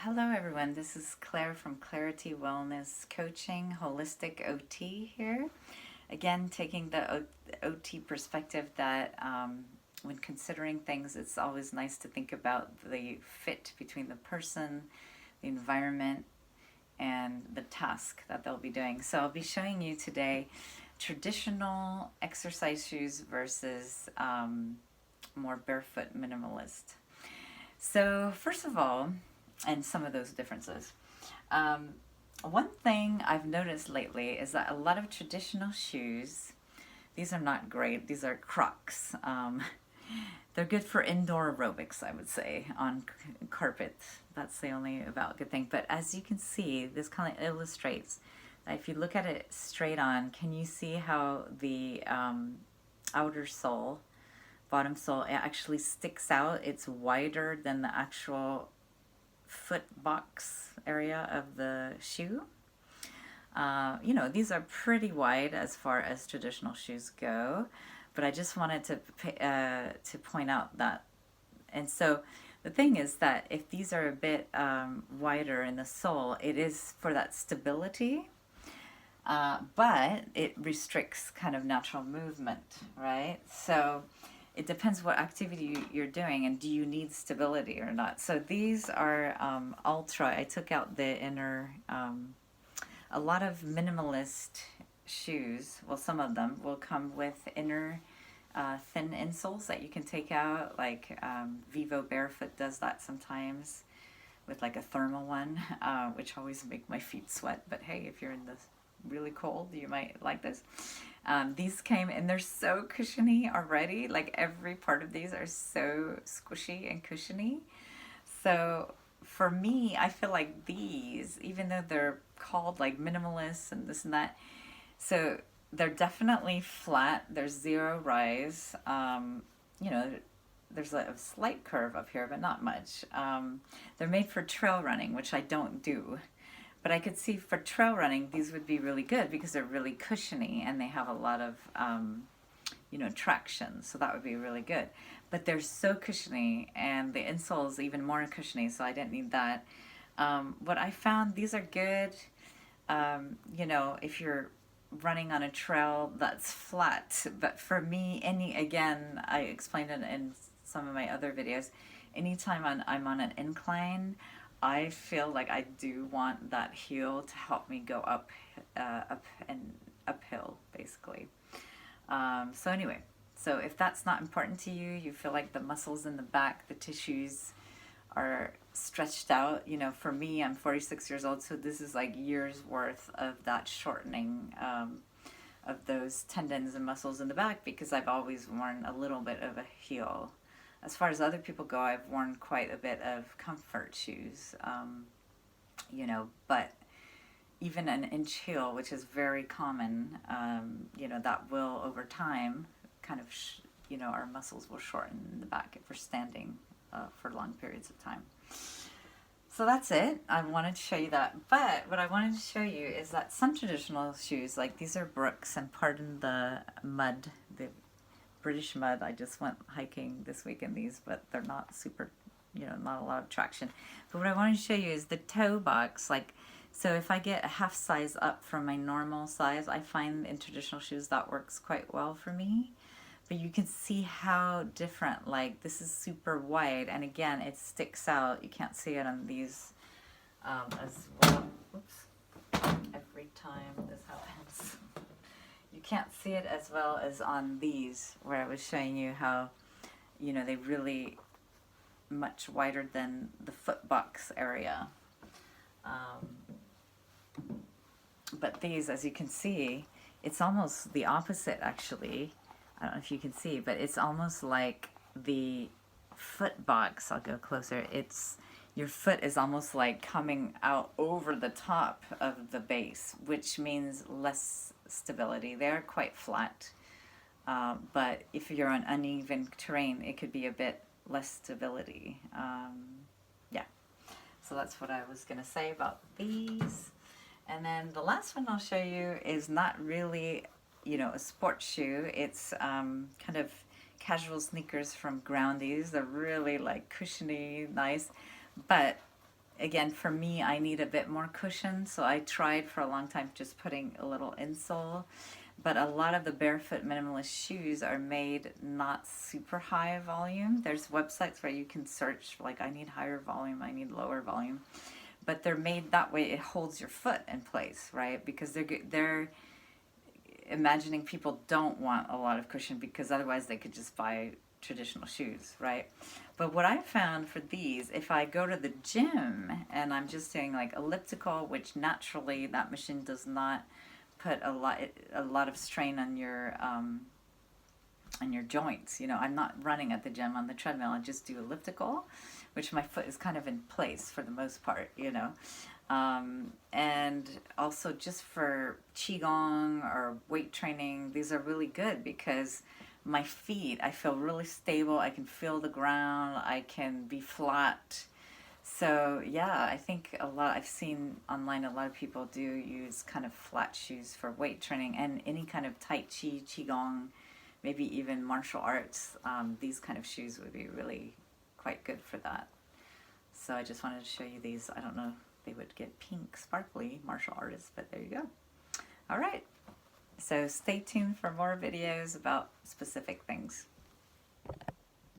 Hello everyone, this is Claire from Clarity Wellness Coaching, Holistic OT here. Again, taking the OT perspective that when considering things, it's always nice to think about the fit between the person, the environment, and the task that they'll be doing. So I'll be showing you today traditional exercise shoes versus more barefoot minimalist. So first of all, and some of those differences. Um, One thing I've noticed lately is that a lot of traditional shoes, these are not great, these are Crocs. They're good for indoor aerobics, I would say, on carpet. That's the only about good thing. But as you can see, this kind of illustrates that if you look at it straight on, can you see how the outer sole, bottom sole, it actually sticks out? It's wider than the actual foot box area of the shoe. These are pretty wide as far as traditional shoes go, but I just wanted to point out that. And so the thing is that if these are a bit wider in the sole, it is for that stability, but it restricts kind of natural movement, right? So it depends what activity you're doing and do you need stability or not. So these are ultra. I took out the inner, a lot of minimalist shoes, well, some of them will come with inner thin insoles that you can take out, like Vivo Barefoot does that sometimes with like a thermal one, which always make my feet sweat. But hey, if you're in the really cold, you might like this. These came and they're so cushiony already. Like every part of these are so squishy and cushiony. So for me, I feel like these, even though they're called like minimalist and this and that, so they're definitely flat. There's zero rise. There's a slight curve up here, but not much. They're made for trail running, which I don't do. But I could see for trail running, these would be really good because they're really cushiony and they have a lot of, traction. So that would be really good. But they're so cushiony and the insole is even more cushiony, so I didn't need that. What I found, these are good, if you're running on a trail that's flat. But for me, again, I explained it in some of my other videos, anytime I'm on an incline, I feel like I do want that heel to help me go up and uphill, basically. So anyway, so if that's not important to you, you feel like the muscles in the back, the tissues are stretched out. For me, I'm 46 years old, so this is like years worth of that shortening of those tendons and muscles in the back because I've always worn a little bit of a heel. As far as other people go, I've worn quite a bit of comfort shoes, but even an inch heel, which is very common, that will over time kind of, our muscles will shorten in the back if we're standing for long periods of time. So that's it. I wanted to show you that. But what I wanted to show you is that some traditional shoes, like these are Brooks, and pardon the mud, the British mud. I just went hiking this week in these, but they're not super, not a lot of traction. But what I wanted to show you is the toe box. So if I get a half size up from my normal size, I find in traditional shoes that works quite well for me. But you can see how different, like this is super wide, and again, it sticks out. You can't see it on these as well. Oops, every time this happens. You can't see it as well as on these, where I was showing you how, they really much wider than the foot box area. But these, as you can see, it's almost the opposite actually. I don't know if you can see, but it's almost like the foot box. I'll go closer. Your foot is almost like coming out over the top of the base, which means less stability. They're quite flat, but if you're on uneven terrain, it could be a bit less stability. Yeah, so that's what I was going to say about these. And then the last one I'll show you is not really, a sports shoe. It's kind of casual sneakers from Groundies. They're really like cushiony, nice, but again, for me, I need a bit more cushion, so I tried for a long time just putting a little insole. But a lot of the Barefoot minimalist shoes are made not super high volume. There's websites where you can search, like, I need higher volume, I need lower volume. But they're made that way, it holds your foot in place, right? Because they're imagining people don't want a lot of cushion, because otherwise they could just buy traditional shoes, right? But what I found for these, if I go to the gym and I'm just doing like elliptical, which naturally that machine does not put a lot of strain on your joints. You know, I'm not running at the gym on the treadmill. I just do elliptical, which my foot is kind of in place for the most part, you know. And also just for qigong or weight training, these are really good because my feet, I feel really stable. I can feel the ground. I can be flat. So yeah, I think I've seen online a lot of people do use kind of flat shoes for weight training and any kind of Tai Chi, Qigong, maybe even martial arts. These kind of shoes would be really quite good for that. So I just wanted to show you these. I don't know if they would get pink, sparkly martial artists, but there you go. All right. So stay tuned for more videos about specific things.